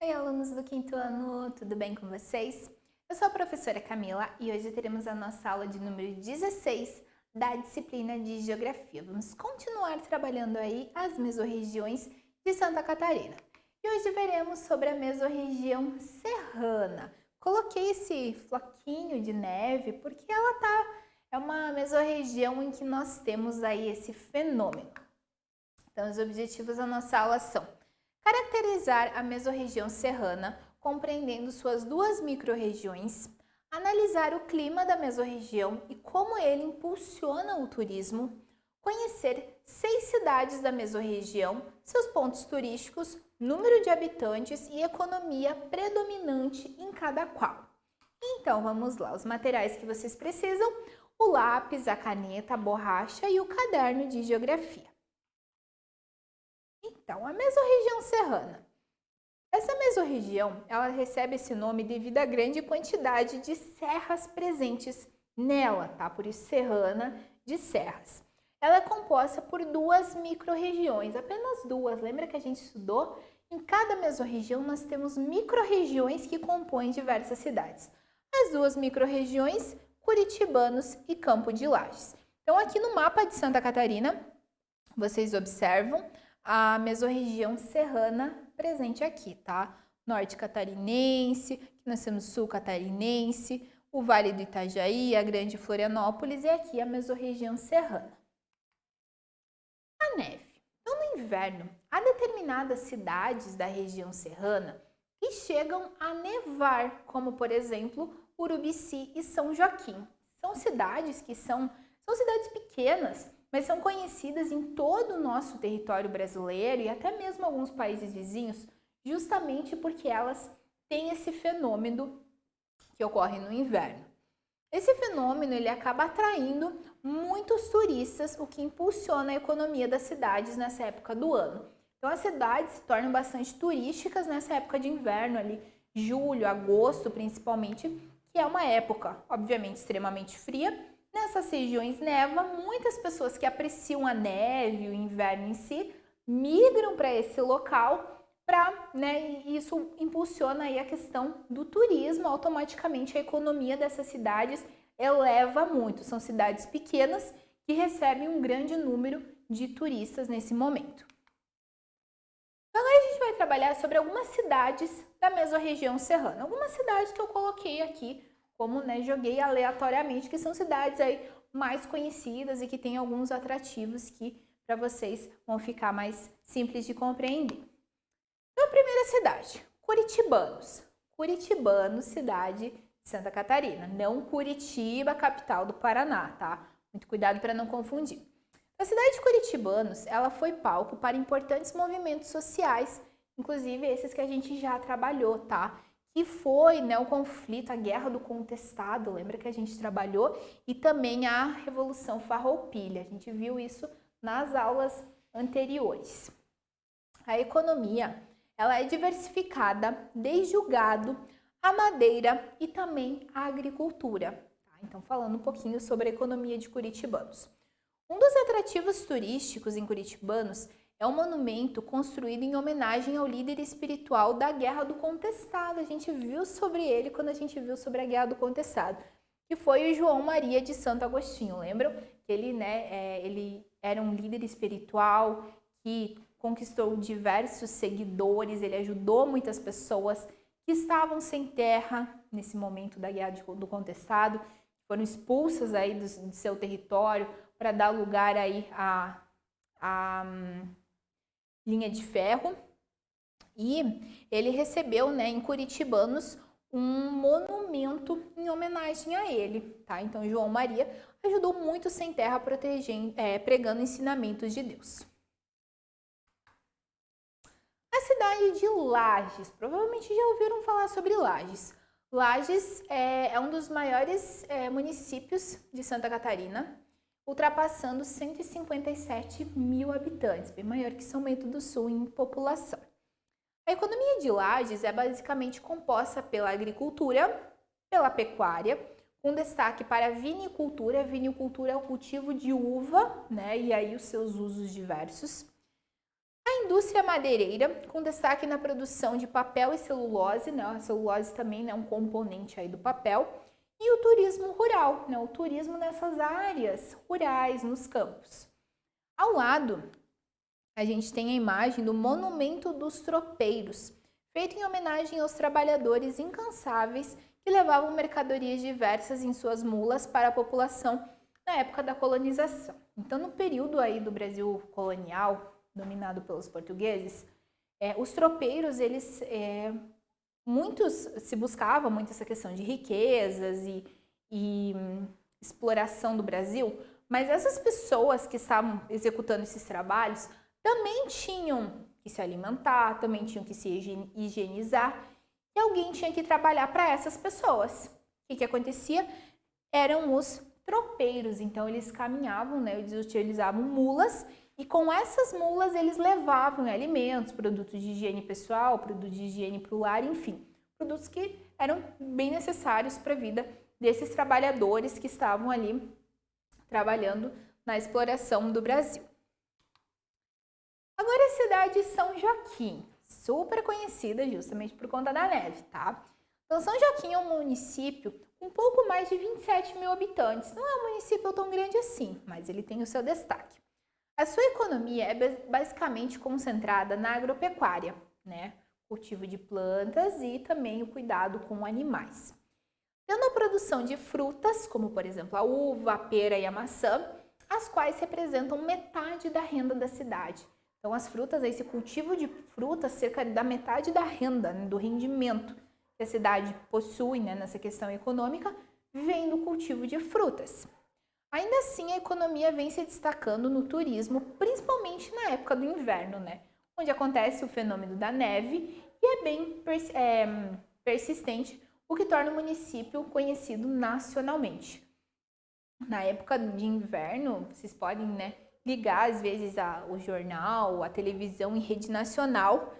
Oi, alunos do quinto ano, tudo bem com vocês? Eu sou a professora Camila e hoje teremos a nossa aula de número 16 da disciplina de Geografia. Vamos continuar trabalhando aí as mesorregiões de Santa Catarina. E hoje veremos sobre a mesorregião serrana. Coloquei esse floquinho de neve porque é uma mesorregião em que nós temos aí esse fenômeno. Então, os objetivos da nossa aula são caracterizar a mesorregião serrana, compreendendo suas duas microrregiões, analisar o clima da mesorregião e como ele impulsiona o turismo, conhecer 6 cidades da mesorregião, seus pontos turísticos, número de habitantes e economia predominante em cada qual. Então, vamos lá, os materiais que vocês precisam: o lápis, a caneta, a borracha e o caderno de geografia. Então, a mesorregião serrana. Essa mesorregião, ela recebe esse nome devido à grande quantidade de serras presentes nela, tá? Por isso serrana de serras. Ela é composta por duas microrregiões, apenas duas. Lembra que a gente estudou? Em cada mesorregião nós temos microrregiões que compõem diversas cidades. As duas microrregiões, Curitibanos e Campo de Lages. Então, aqui no mapa de Santa Catarina, vocês observam a mesorregião serrana presente aqui, tá? Norte catarinense, nós temos sul catarinense, o Vale do Itajaí, a Grande Florianópolis e aqui a mesorregião serrana. A neve. Então, no inverno, há determinadas cidades da região serrana que chegam a nevar, como por exemplo, Urubici e São Joaquim. São cidades que são cidades pequenas, mas são conhecidas em todo o nosso território brasileiro e até mesmo alguns países vizinhos, justamente porque elas têm esse fenômeno que ocorre no inverno. Esse fenômeno ele acaba atraindo muitos turistas, o que impulsiona a economia das cidades nessa época do ano. Então as cidades se tornam bastante turísticas nessa época de inverno, ali julho, agosto principalmente, que é uma época, obviamente, extremamente fria. Nessas regiões neva, muitas pessoas que apreciam a neve, o inverno em si, migram para esse local e isso impulsiona aí a questão do turismo, automaticamente a economia dessas cidades eleva muito. São cidades pequenas que recebem um grande número de turistas nesse momento. Então, agora a gente vai trabalhar sobre algumas cidades da mesorregião serrana. Algumas cidades que eu coloquei aqui como joguei aleatoriamente, que são cidades aí mais conhecidas e que tem alguns atrativos que para vocês vão ficar mais simples de compreender. Então, a primeira cidade, Curitibanos. Curitibanos, cidade de Santa Catarina, não Curitiba, capital do Paraná, tá? Muito cuidado para não confundir. A cidade de Curitibanos, ela foi palco para importantes movimentos sociais, inclusive esses que a gente já trabalhou, tá? Que foi o conflito, a Guerra do Contestado, lembra que a gente trabalhou? E também a Revolução Farroupilha, a gente viu isso nas aulas anteriores. A economia, ela é diversificada desde o gado, a madeira e também a agricultura. Tá? Então, falando um pouquinho sobre a economia de Curitibanos. Um dos atrativos turísticos em Curitibanos é um monumento construído em homenagem ao líder espiritual da Guerra do Contestado. A gente viu sobre ele quando a gente viu sobre a Guerra do Contestado, que foi o João Maria de Santo Agostinho. Lembram? Que ele era um líder espiritual que conquistou diversos seguidores, ele ajudou muitas pessoas que estavam sem terra nesse momento da Guerra do Contestado, foram expulsas aí do seu território para dar lugar aí a linha de ferro, e ele recebeu em Curitibanos um monumento em homenagem a ele, tá? Então João Maria ajudou muito sem terra, pregando ensinamentos de Deus. A cidade de Lages, provavelmente já ouviram falar sobre Lages. Lages é um dos maiores municípios de Santa Catarina, ultrapassando 157 mil habitantes, bem maior que São Bento do Sul em população. A economia de Lages é basicamente composta pela agricultura, pela pecuária, com destaque para a vinicultura. A vinicultura é o cultivo de uva, e aí os seus usos diversos. A indústria madeireira, com destaque na produção de papel e celulose, né? A celulose também é um componente aí do papel. E o turismo rural, né? O turismo nessas áreas rurais, nos campos. Ao lado, a gente tem a imagem do Monumento dos Tropeiros, feito em homenagem aos trabalhadores incansáveis que levavam mercadorias diversas em suas mulas para a população na época da colonização. Então, no período aí do Brasil colonial, dominado pelos portugueses, os tropeiros, muitos se buscava muito essa questão de riquezas e exploração do Brasil, mas essas pessoas que estavam executando esses trabalhos também tinham que se alimentar, também tinham que se higienizar, e alguém tinha que trabalhar para essas pessoas. O que acontecia? Eram os tropeiros, então eles caminhavam, né, eles utilizavam mulas, e com essas mulas eles levavam alimentos, produtos de higiene pessoal, produtos de higiene para o lar, enfim, produtos que eram bem necessários para a vida desses trabalhadores que estavam ali trabalhando na exploração do Brasil. Agora a cidade de São Joaquim, super conhecida justamente por conta da neve, tá? Então São Joaquim é um município com um pouco mais de 27 mil habitantes. Não é um município tão grande assim, mas ele tem o seu destaque. A sua economia é basicamente concentrada na agropecuária, né? Cultivo de plantas e também o cuidado com animais. Tendo a produção de frutas, como por exemplo a uva, a pera e a maçã, as quais representam metade da renda da cidade. Então as frutas, esse cultivo de frutas, cerca da metade da renda, né, do rendimento que a cidade possui, né, nessa questão econômica, vem do cultivo de frutas. Ainda assim, a economia vem se destacando no turismo, principalmente na época do inverno, né, onde acontece o fenômeno da neve e é bem persistente, o que torna o município conhecido nacionalmente. Na época de inverno, vocês podem, né, ligar às vezes o jornal, a televisão em rede nacional,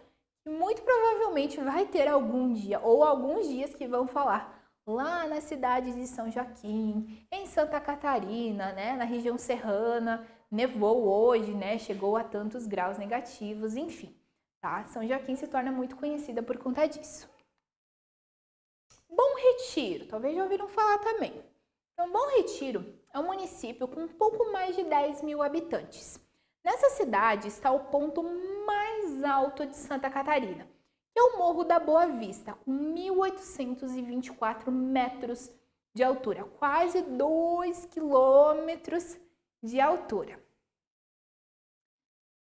e muito provavelmente vai ter algum dia ou alguns dias que vão falar lá na cidade de São Joaquim, em Santa Catarina, né, na região serrana, nevou hoje, né, chegou a tantos graus negativos, enfim, tá? São Joaquim se torna muito conhecida por conta disso. Bom Retiro, talvez já ouviram falar também. Então, Bom Retiro é um município com um pouco mais de 10 mil habitantes. Nessa cidade está o ponto mais alto de Santa Catarina, que é o Morro da Boa Vista, com 1.824 metros de altura, quase 2 quilômetros de altura.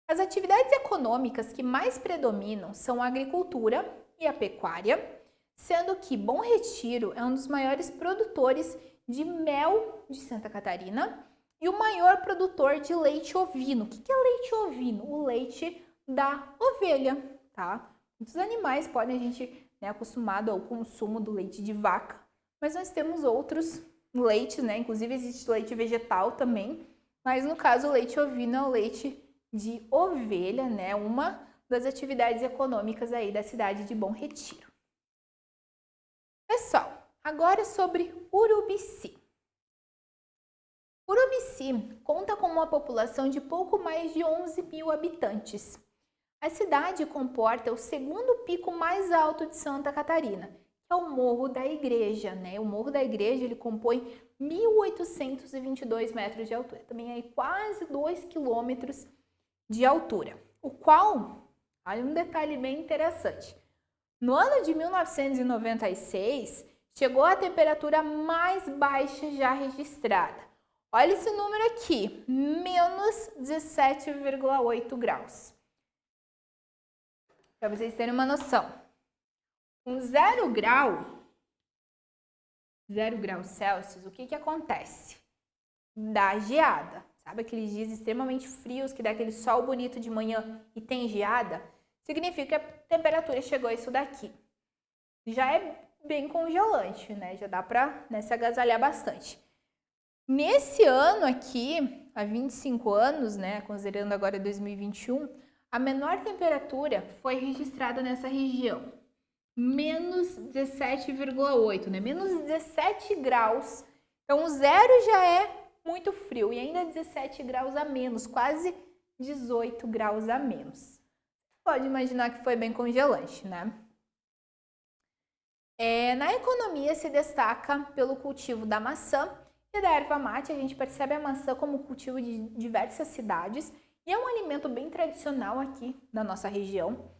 As atividades econômicas que mais predominam são a agricultura e a pecuária, sendo que Bom Retiro é um dos maiores produtores de mel de Santa Catarina e o maior produtor de leite ovino. O que é leite ovino? O leite da ovelha, tá? Muitos animais podem, a gente é acostumado ao consumo do leite de vaca, mas nós temos outros leites, né? Inclusive existe leite vegetal também, mas no caso o leite ovino é o leite de ovelha, né? Uma das atividades econômicas aí da cidade de Bom Retiro. Pessoal, agora sobre Urubici. Urubici conta com uma população de pouco mais de 11 mil habitantes. A cidade comporta o segundo pico mais alto de Santa Catarina, que é o Morro da Igreja, né? O Morro da Igreja ele compõe 1.822 metros de altura, também é quase 2 quilômetros de altura, o qual, olha um detalhe bem interessante, no ano de 1996, chegou a temperatura mais baixa já registrada. Olha esse número aqui, menos 17,8 graus. Para vocês terem uma noção. Com 0 graus Celsius, o que acontece? Dá geada. Sabe aqueles dias extremamente frios que dá aquele sol bonito de manhã e tem geada? Significa que a temperatura chegou a isso daqui. Já é bem congelante, né? Já dá para, né, se agasalhar bastante. Nesse ano aqui, há 25 anos, né, considerando agora 2021, a menor temperatura foi registrada nessa região. Menos 17,8, né? Menos 17 graus. Então, o zero já é muito frio e ainda 17 graus a menos, quase 18 graus a menos. pode imaginar que foi bem congelante, né? Na economia se destaca pelo cultivo da maçã e da erva mate. A gente percebe a maçã como cultivo de diversas cidades e é um alimento bem tradicional aqui na nossa região.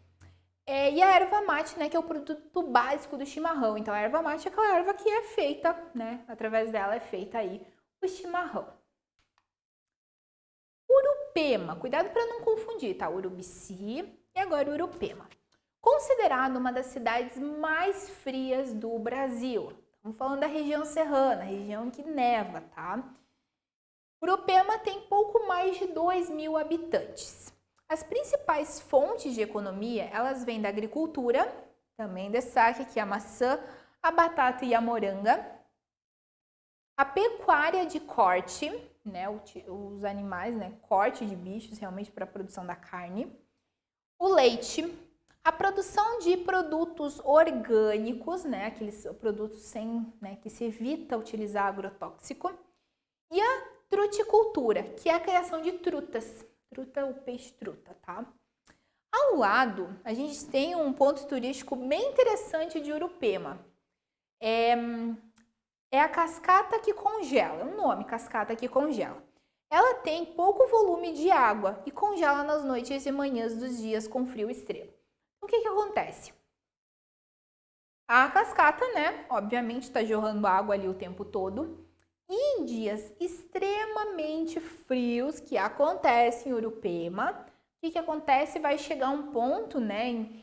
E a erva mate, né, que é o produto básico do chimarrão. Então a erva mate é aquela erva que é feita, né, através dela é feita aí o chimarrão. Urupema, cuidado para não confundir, tá? Urubici e agora Urupema. Considerado uma das cidades mais frias do Brasil. Estamos falando da região serrana, região que neva, tá? Urupema tem pouco mais de 2.000 habitantes. As principais fontes de economia, elas vêm da agricultura, também destaque aqui a maçã, a batata e a moranga. A pecuária de corte, né, os animais, né, corte de bichos realmente para a produção da carne. O leite, a produção de produtos orgânicos, né, aqueles produtos sem, né, que se evita utilizar agrotóxico. E a truticultura, que é a criação de trutas. Truta, o peixe truta, tá? Ao lado, a gente tem um ponto turístico bem interessante de Urupema. É a cascata que congela, é um nome, cascata que congela. Ela tem pouco volume de água e congela nas noites e manhãs dos dias com frio extremo. O que acontece? A cascata, né, obviamente está jorrando água ali o tempo todo. E em dias extremamente frios que acontecem em Urupema, o que acontece? Vai chegar um ponto, né, em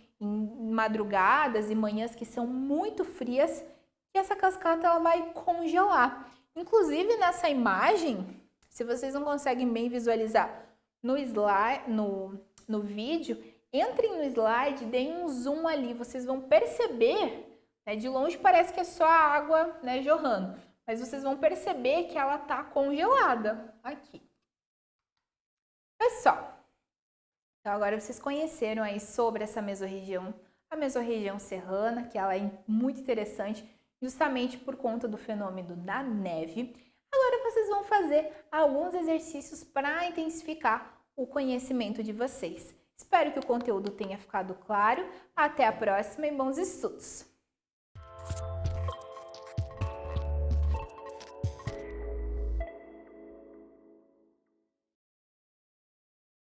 madrugadas e manhãs que são muito frias, que essa cascata ela vai congelar. Inclusive nessa imagem, se vocês não conseguem bem visualizar no slide, no vídeo, entrem no slide, deem um zoom ali, vocês vão perceber, né, de longe parece que é só a água, né, jorrando. Mas vocês vão perceber que ela está congelada aqui. Pessoal, então agora vocês conheceram aí sobre essa mesorregião, a mesorregião serrana, que ela é muito interessante, justamente por conta do fenômeno da neve. Agora vocês vão fazer alguns exercícios para intensificar o conhecimento de vocês. Espero que o conteúdo tenha ficado claro. Até a próxima e bons estudos!